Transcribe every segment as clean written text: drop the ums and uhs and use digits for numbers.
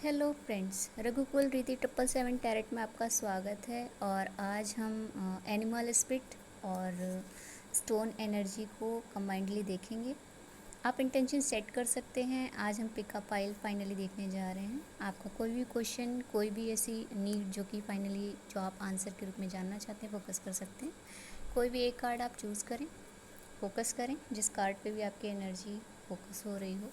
Hello friends, रघुकुल रीति 777 tarot में आपका स्वागत है। और आज हम एनिमल स्पिरिट और स्टोन एनर्जी को कंबाइंडली देखेंगे। आप इंटेंशन सेट कर सकते हैं। आज हम पिकअप फाइल फाइनली देखने जा रहे हैं। आपका कोई भी क्वेश्चन, कोई भी ऐसी नीड जो कि फाइनली जो आप आंसर के रूप में जानना चाहते हैं, फोकस कर सकते हैं। कोई भी एक कार्ड आप चूज़ करें, फोकस करें जिस कार्ड पे भी आपकी एनर्जी फोकस हो रही हो।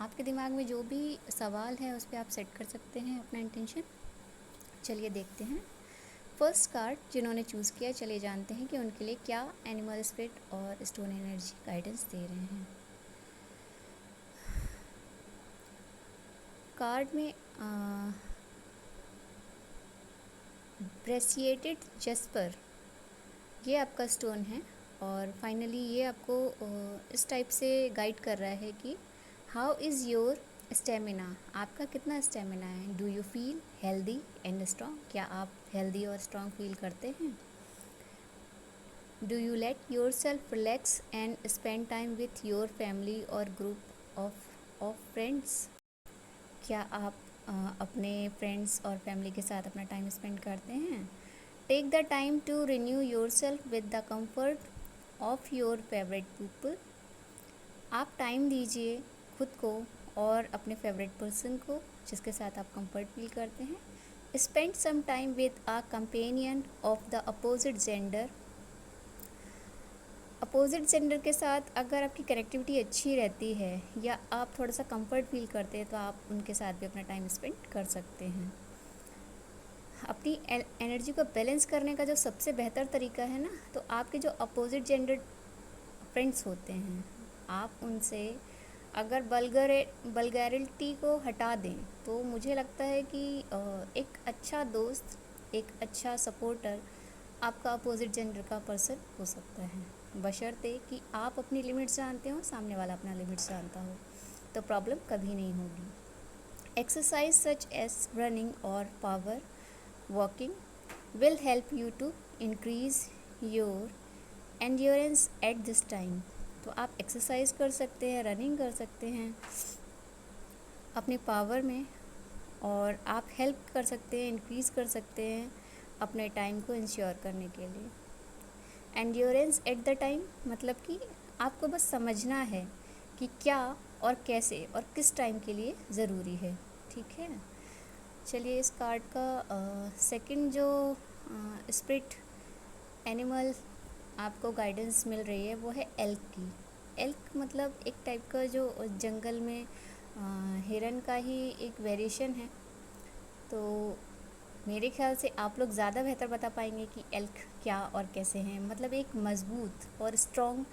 आपके दिमाग में जो भी सवाल है उस पर आप सेट कर सकते हैं अपना इंटेंशन। चलिए देखते हैं फर्स्ट कार्ड जिन्होंने चूज़ किया। चलिए जानते हैं कि उनके लिए क्या एनिमल स्पिरिट और स्टोन एनर्जी गाइडेंस दे रहे हैं। कार्ड में ब्रेसिएटेड जस्पर ये आपका स्टोन है। और फाइनली ये आपको इस टाइप से गाइड कर रहा है कि हाउ इज़ योर स्टेमिना, आपका कितना स्टेमिना है। Do you feel healthy and strong, क्या आप हेल्दी और स्ट्रॉन्ग फील करते हैं। Do you let your self relax and spend time with your family और ग्रुप ऑफ फ्रेंड्स, क्या आप अपने फ्रेंड्स और फैमिली के साथ अपना टाइम स्पेंड करते हैं। Take the time to renew yourself with the comfort of your favourite people, आप टाइम दीजिए खुद को और अपने फेवरेट पर्सन को जिसके साथ आप कंफर्ट फील करते हैं। Spend some time with a companion of the opposite gender, opposite gender के साथ अगर आपकी कनेक्टिविटी अच्छी रहती है या आप थोड़ा सा कंफर्ट फील करते हैं तो आप उनके साथ भी अपना टाइम स्पेंड कर सकते हैं। अपनी एनर्जी को बैलेंस करने का जो सबसे बेहतर तरीका है ना, तो आपके जो अपोजिट जेंडर फ्रेंड्स होते हैं, आप उनसे अगर बल्गैरिटी को हटा दें तो मुझे लगता है कि एक अच्छा दोस्त, एक अच्छा सपोर्टर आपका अपोजिट जेंडर का पर्सन हो सकता है, बशर्ते कि आप अपनी लिमिट्स जानते हो, सामने वाला अपना लिमिट्स जानता हो, तो प्रॉब्लम कभी नहीं होगी। एक्सरसाइज सच एज रनिंग और power walking will help you to increase your endurance at this time। तो आप एक्सरसाइज कर सकते हैं, रनिंग कर सकते हैं अपने पावर में, और आप हेल्प कर सकते हैं, इंक्रीज़ कर सकते हैं अपने टाइम को इंश्योर करने के लिए। एंड्योरेंस एट द टाइम मतलब कि आपको बस समझना है कि क्या और कैसे और किस टाइम के लिए ज़रूरी है। ठीक है, चलिए इस कार्ड का सेकंड जो स्पिरिट एनिमल आपको गाइडेंस मिल रही है वो है एल्क की। एल्क मतलब एक टाइप का जो जंगल में हिरन का ही एक वेरिएशन है। तो मेरे ख्याल से आप लोग ज़्यादा बेहतर बता पाएंगे कि एल्क क्या और कैसे हैं। मतलब एक मज़बूत और स्ट्रॉन्ग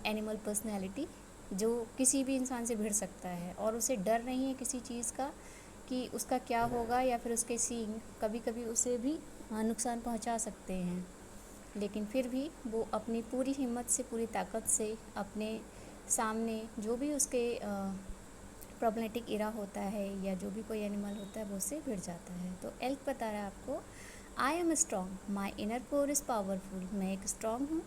एनिमल पर्सनैलिटी जो किसी भी इंसान से भिड़ सकता है और उसे डर नहीं है किसी चीज़ का कि उसका क्या होगा, या फिर उसके सींग कभी कभी उसे भी नुकसान पहुंचा सकते हैं, लेकिन फिर भी वो अपनी पूरी हिम्मत से, पूरी ताकत से अपने सामने जो भी उसके प्रॉब्लमेटिक इरा होता है या जो भी कोई एनिमल होता है वो उससे भिड़ जाता है। तो एल्क बता रहा है आपको, I am strong, my inner core is powerful, मैं एक स्ट्रॉन्ग हूँ,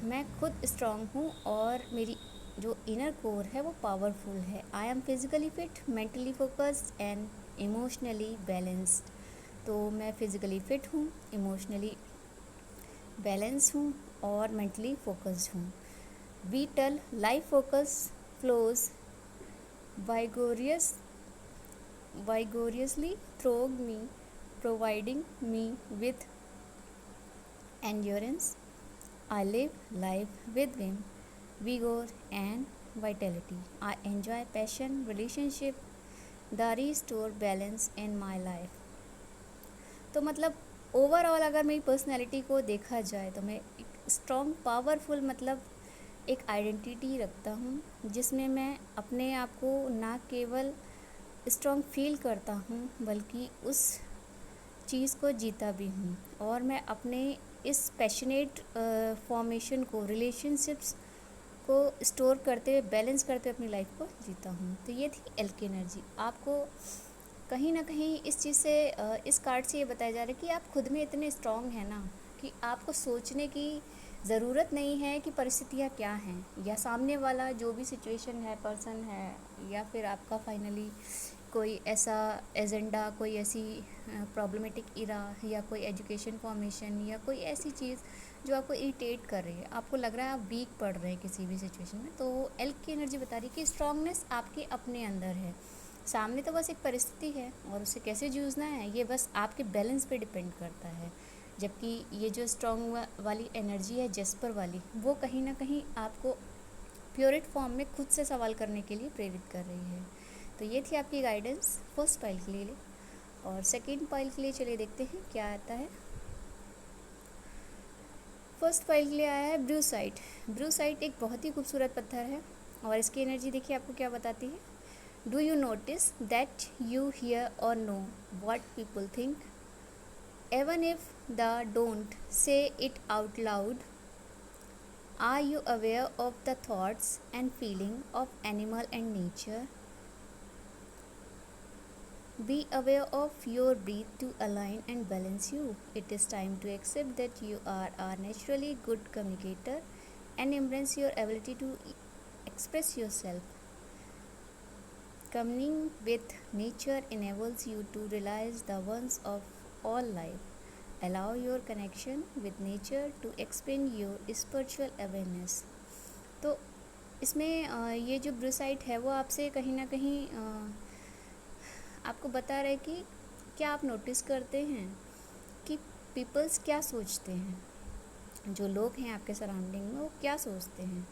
मैं खुद स्ट्रॉन्ग हूँ और मेरी जो इनर कोर है वो पावरफुल है। I am physically fit, mentally focused and emotionally balanced, तो मैं फिज़िकली फिट हूँ, इमोशनली बैलेंस हूँ और मेंटली फोकस्ड हूँ। Whittle life focus flows vigorously through me, providing me with endurance. I live life with vim, vigor and vitality. I enjoy passion, relationship, the restore balance in my life। तो मतलब overall अगर मेरी personality को देखा जाए तो मैं एक स्ट्रॉन्ग पावरफुल मतलब एक आइडेंटिटी रखता हूँ जिसमें मैं अपने आप को ना केवल स्ट्रॉन्ग फील करता हूँ बल्कि उस चीज़ को जीता भी हूँ, और मैं अपने इस पैशनेट फॉर्मेशन को, रिलेशनशिप्स को स्टोर करते हुए, बैलेंस करते हुए अपनी लाइफ को जीता हूँ। तो ये थी एल्क की एनर्जी। आपको कहीं ना कहीं इस चीज़ से, इस कार्ड से ये बताया जा रहा है कि आप खुद में इतने स्ट्रॉन्ग हैं ना कि आपको सोचने की ज़रूरत नहीं है कि परिस्थितियाँ क्या हैं या सामने वाला जो भी सिचुएशन है, पर्सन है, या फिर आपका फाइनली कोई ऐसा एजेंडा, कोई ऐसी प्रॉब्लमेटिक इरा, या कोई एजुकेशन फॉर्मेशन, या कोई ऐसी चीज़ जो आपको इरिटेट कर रही है, आपको लग रहा है आप वीक पड़ रहे हैं किसी भी सिचुएशन में, तो एल्क की एनर्जी बता रही है कि स्ट्रांगनेस आपके अपने अंदर है। सामने तो बस एक परिस्थिति है और उसे कैसे जूझना है ये बस आपके बैलेंस पे डिपेंड करता है। जबकि ये जो स्ट्रॉन्ग वाली एनर्जी है, जेस्पर वाली, वो कहीं ना कहीं आपको प्योरिट फॉर्म में खुद से सवाल करने के लिए प्रेरित कर रही है। तो ये थी आपकी गाइडेंस फर्स्ट पाइल के लिए। और सेकंड पाइल के लिए चलिए देखते हैं क्या आता है। फर्स्ट पाइल के लिए आया है ब्रूसाइट। ब्रूसाइट एक बहुत ही खूबसूरत पत्थर है और इसकी एनर्जी देखिए आपको क्या बताती है। Do you notice that you hear or know what people think, even if they don't say it out loud? Are you aware of the thoughts and feeling of animal and nature? Be aware of your breath to align and balance you. It is time to accept that you are a naturally good communicator and embrace your ability to express yourself. Communing with nature enables you to realize the ones of all life. Allow your connection with nature to expand your spiritual awareness. तो इसमें ये जो ब्रूसाइट है वो आपसे कहीं ना कहीं आपको बता रहा है कि क्या आप नोटिस करते हैं कि पीपल्स क्या सोचते हैं, जो लोग हैं आपके सराउंडिंग में वो क्या सोचते हैं,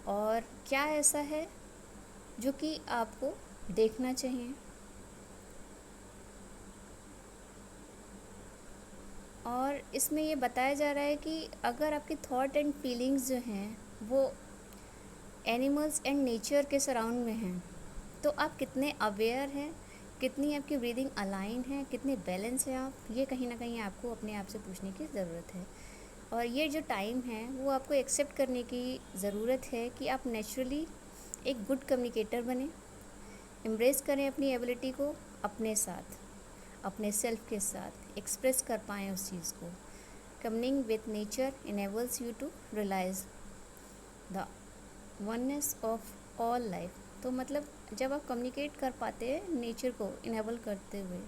और क्या ऐसा है जो कि आपको देखना चाहिए। और इसमें ये बताया जा रहा है कि अगर आपकी थॉट एंड फीलिंग्स जो हैं वो एनिमल्स एंड नेचर के सराउंड में हैं, तो आप कितने अवेयर हैं, कितनी आपकी ब्रीदिंग अलाइन है, कितने बैलेंस है आप, ये कहीं ना कहीं आपको अपने आप से पूछने की ज़रूरत है। और ये जो टाइम है वो आपको एक्सेप्ट करने की ज़रूरत है कि आप नेचुरली एक गुड कम्युनिकेटर बने, एम्ब्रेस करें अपनी एबिलिटी को अपने साथ, अपने सेल्फ के साथ एक्सप्रेस कर पाएँ उस चीज़ को। Communing with nature enables you to realise the oneness of all life. तो मतलब जब आप कम्युनिकेट कर पाते हैं नेचर को इनेबल करते हुए,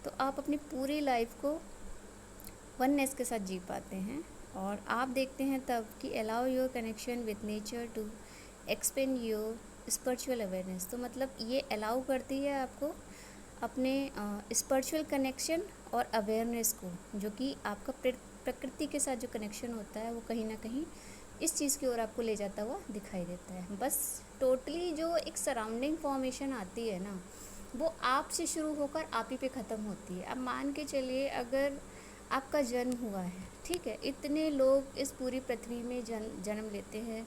तो आप अपनी पूरी लाइफ को वननेस के साथ जी पाते हैं। और आप देखते हैं तब कि allow your connection with nature to expand your spiritual awareness. तो मतलब ये अलाउ करती है आपको अपने स्पिरिचुअल कनेक्शन और अवेयरनेस को, जो कि आपका प्रकृति के साथ जो कनेक्शन होता है वो कहीं ना कहीं इस चीज़ की ओर आपको ले जाता हुआ दिखाई देता है। बस टोटली जो एक सराउंडिंग फॉर्मेशन आती है ना, वो आप से शुरू होकर आप ही पे ख़त्म होती है। अब मान के चलिए अगर आपका जन्म हुआ है, ठीक है, इतने लोग इस पूरी पृथ्वी में जन्म लेते हैं,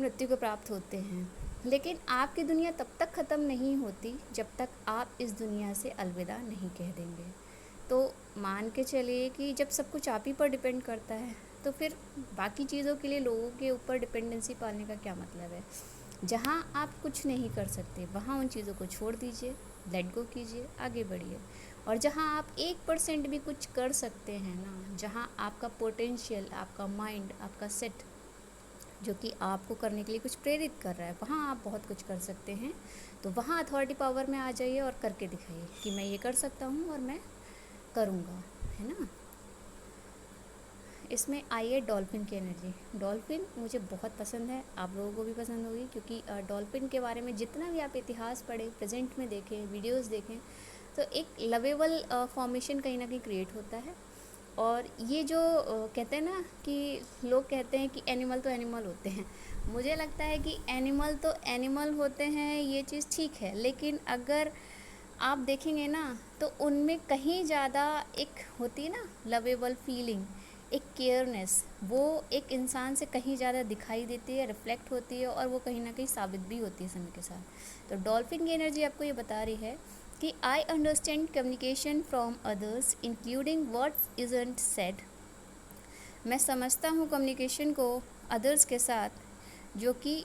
मृत्यु को प्राप्त होते हैं, लेकिन आपकी दुनिया तब तक ख़त्म नहीं होती जब तक आप इस दुनिया से अलविदा नहीं कह देंगे। तो मान के चलिए कि जब सब कुछ आप ही पर डिपेंड करता है, तो फिर बाकी चीज़ों के लिए लोगों के ऊपर डिपेंडेंसी पालने का क्या मतलब है। जहाँ आप कुछ नहीं कर सकते वहाँ उन चीज़ों को छोड़ दीजिए, लेट गो कीजिए, आगे बढ़िए। और जहाँ आप 1% भी कुछ कर सकते हैं ना, जहाँ आपका पोटेंशियल, आपका माइंड, आपका सेट जो कि आपको करने के लिए कुछ प्रेरित कर रहा है, वहाँ आप बहुत कुछ कर सकते हैं। तो वहाँ अथॉरिटी पावर में आ जाइए और करके दिखाइए कि मैं ये कर सकता हूँ और मैं करूँगा, है ना। इसमें आइए डॉल्फिन की एनर्जी। डॉल्फिन मुझे बहुत पसंद है, आप लोगों को भी पसंद होगी, क्योंकि डॉल्फिन के बारे में जितना भी आप इतिहास पढ़ें, प्रेजेंट में देखें, वीडियोस देखें, तो एक लवेबल फॉर्मेशन कहीं ना कहीं क्रिएट होता है। और ये जो कहते हैं ना कि लोग कहते हैं कि एनिमल तो एनिमल होते हैं, मुझे लगता है कि एनिमल तो एनिमल होते हैं, ये चीज़ ठीक है, लेकिन अगर आप देखेंगे ना तो उनमें कहीं ज़्यादा एक होती है ना लवेबल फीलिंग, एक केयरनेस, वो एक इंसान से कहीं ज़्यादा दिखाई देती है, रिफ्लेक्ट होती है, और वो कहीं ना कहीं साबित भी होती है समय के साथ। तो डॉल्फिन की एनर्जी आपको ये बता रही है कि I understand communication from others including what isn't said. मैं समझता हूँ कम्युनिकेशन को अदर्स के साथ जो कि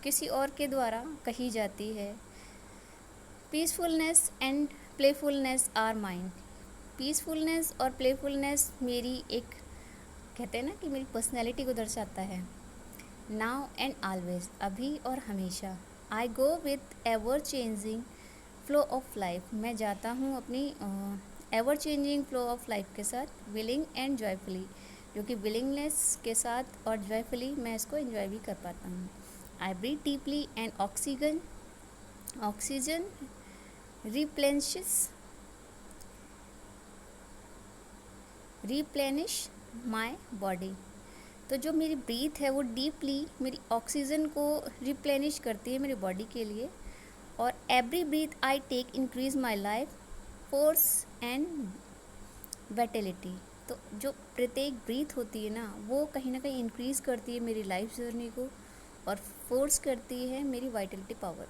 किसी और के द्वारा कही जाती है। Peacefulness and playfulness are mind. Peacefulness और प्लेफुलनेस मेरी एक, कहते हैं ना कि मेरी पर्सनैलिटी को दर्शाता है। नाउ एंड ऑलवेज, अभी और हमेशा। I go with ever changing flow of life, मैं जाता हूँ अपनी ever changing flow of life के साथ विलिंग एंड जॉयफुली, जो कि विलिंगनेस के साथ और जॉयफुली मैं इसको एंजॉय भी कर पाता हूँ। I breathe deeply and oxygen replenish my body. तो जो मेरी ब्रीथ है वो डीपली मेरी ऑक्सीजन को रिप्लेनिश करती है मेरी बॉडी के लिए। और every breath I take increase my life force and vitality. तो जो प्रत्येक ब्रीथ होती है ना, वो कहीं ना कहीं इंक्रीज़ करती है मेरी लाइफ जर्नी को और फोर्स करती है मेरी वाइटलिटी पावर।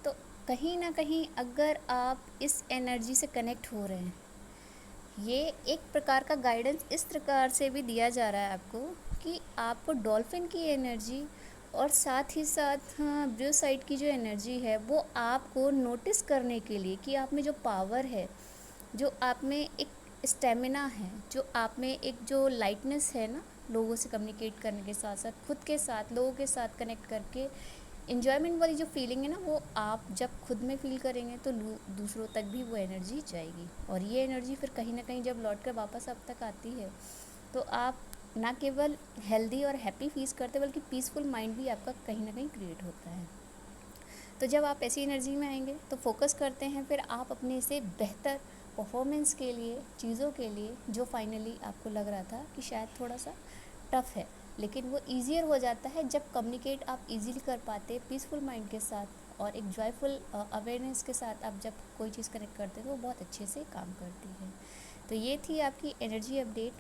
तो कहीं ना कहीं अगर आप इस एनर्जी से कनेक्ट हो रहे हैं, ये एक प्रकार का गाइडेंस इस प्रकार से भी दिया जा रहा है आपको कि आपको डॉल्फिन की एनर्जी और साथ ही साथ ब्लू साइड की जो एनर्जी है वो आपको नोटिस करने के लिए कि आप में जो पावर है, जो आप में एक स्टेमिना है, जो आप में एक जो लाइटनेस है ना, लोगों से कम्युनिकेट करने के साथ साथ खुद के साथ लोगों के साथ कनेक्ट करके इन्जॉयमेंट वाली जो फीलिंग है ना, वो आप जब खुद में फील करेंगे तो दूसरों तक भी वो एनर्जी जाएगी। और ये एनर्जी फिर कहीं ना कहीं जब लौट कर वापस आप तक आती है तो आप ना केवल हेल्दी और हैप्पी फील करते बल्कि पीसफुल माइंड भी आपका कहीं ना कहीं क्रिएट होता है। तो जब आप ऐसी एनर्जी में आएंगे तो फोकस करते हैं फिर आप अपने से बेहतर परफॉर्मेंस के लिए, चीज़ों के लिए जो फाइनली आपको लग रहा था कि शायद थोड़ा सा टफ़ है, लेकिन वो ईजियर हो जाता है जब कम्युनिकेट आप इजीली कर पाते पीसफुल माइंड के साथ और एक जॉयफुल अवेयरनेस के साथ। आप जब कोई चीज़ कनेक्ट करते हैं तो वो बहुत अच्छे से काम करती है। तो ये थी आपकी एनर्जी अपडेट।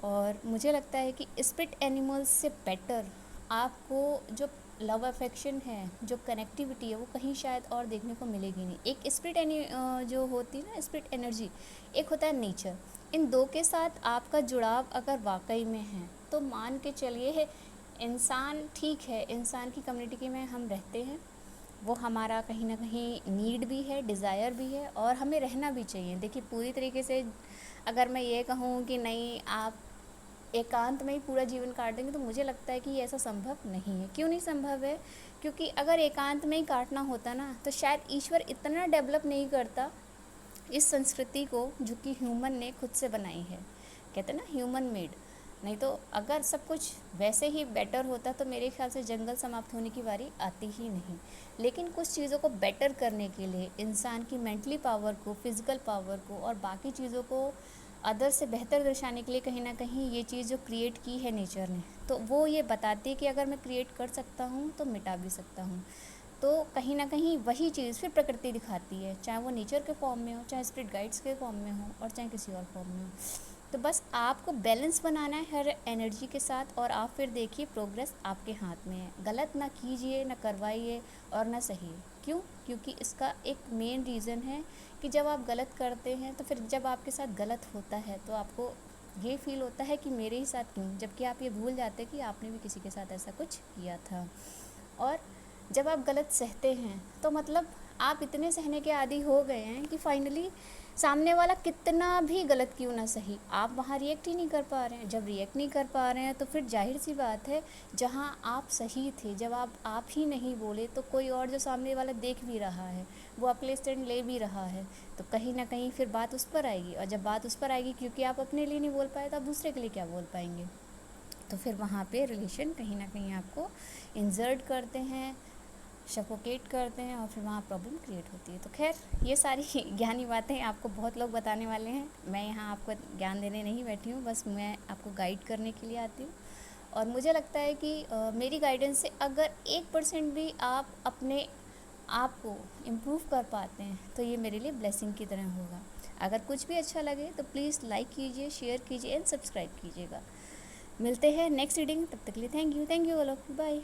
और मुझे लगता है कि स्पिरिट एनिमल्स से बेटर आपको जो लव अफेक्शन है, जो कनेक्टिविटी है, वो कहीं शायद और देखने को मिलेगी नहीं। एक स्पिरिट जो होती है ना, स्पिरिट एनर्जी, एक होता है नेचर। इन दो के साथ आपका जुड़ाव अगर वाकई में है तो मान के चलिए है इंसान ठीक है, इंसान की कम्युनिटी में हम रहते हैं, वो हमारा कहीं ना कहीं नीड भी है, डिज़ायर भी है और हमें रहना भी चाहिए। देखिए पूरी तरीके से अगर मैं ये कहूँ कि नहीं आप एकांत में ही पूरा जीवन काट देंगे तो मुझे लगता है कि ये ऐसा संभव नहीं है। क्यों नहीं संभव है? क्योंकि अगर एकांत में ही काटना होता ना तो शायद ईश्वर इतना डेवलप नहीं करता इस संस्कृति को जो कि ह्यूमन ने खुद से बनाई है। कहते हैं ना ह्यूमन मेड। नहीं तो अगर सब कुछ वैसे ही बेटर होता तो मेरे ख्याल से जंगल समाप्त होने की बारी आती ही नहीं। लेकिन कुछ चीज़ों को बेटर करने के लिए इंसान की मेंटली पावर को, फिज़िकल पावर को और बाकी चीज़ों को अदर से बेहतर दर्शाने के लिए कहीं ना कहीं ये चीज़ जो क्रिएट की है नेचर ने, तो वो ये बताती है कि अगर मैं क्रिएट कर सकता हूँ तो मिटा भी सकता हूँ। तो कहीं ना कहीं वही चीज़ फिर प्रकृति दिखाती है, चाहे वो नेचर के फॉर्म में हो, चाहे स्पिरिट गाइड्स के फॉर्म में हो और चाहे किसी और फॉर्म में हो। तो बस आपको बैलेंस बनाना है हर एनर्जी के साथ और आप फिर देखिए प्रोग्रेस आपके हाथ में है। गलत ना कीजिए, ना करवाइए और ना सही। क्यों? क्योंकि इसका एक मेन रीज़न है कि जब आप गलत करते हैं तो फिर जब आपके साथ गलत होता है तो आपको ये फील होता है कि मेरे ही साथ क्यों, जबकि आप ये भूल जाते हैं कि आपने भी किसी के साथ ऐसा कुछ किया था। और जब आप गलत सहते हैं तो मतलब आप इतने सहने के आदी हो गए हैं कि फाइनली सामने वाला कितना भी गलत क्यों ना सही, आप वहाँ रिएक्ट ही नहीं कर पा रहे हैं। जब रिएक्ट नहीं कर पा रहे हैं तो फिर जाहिर सी बात है जहाँ आप सही थे, जब आप ही नहीं बोले तो कोई और जो सामने वाला देख भी रहा है वो आपके लिए स्टैंड ले भी रहा है, तो कहीं ना कहीं फिर बात उस पर आएगी। और जब बात उस पर आएगी क्योंकि आप अपने लिए नहीं बोल पाए तो आप दूसरे के लिए क्या बोल पाएंगे। तो फिर वहाँ पे रिलेशन कहीं ना कहीं आपको इंजर्ट करते हैं, सफोकेट करते हैं और फिर वहाँ प्रॉब्लम क्रिएट होती है। तो खैर ये सारी ज्ञानी बातें आपको बहुत लोग बताने वाले हैं, मैं यहाँ आपको ज्ञान देने नहीं बैठी हूँ, बस मैं आपको गाइड करने के लिए आती हूँ। और मुझे लगता है कि मेरी गाइडेंस से अगर 1% भी आप अपने आप को इम्प्रूव कर पाते हैं तो ये मेरे लिए ब्लेसिंग की तरह होगा। अगर कुछ भी अच्छा लगे तो प्लीज़ लाइक कीजिए, शेयर कीजिए एंड सब्सक्राइब कीजिएगा। मिलते हैं नेक्स्ट रीडिंग, तब तक के लिए thank you all of you, bye.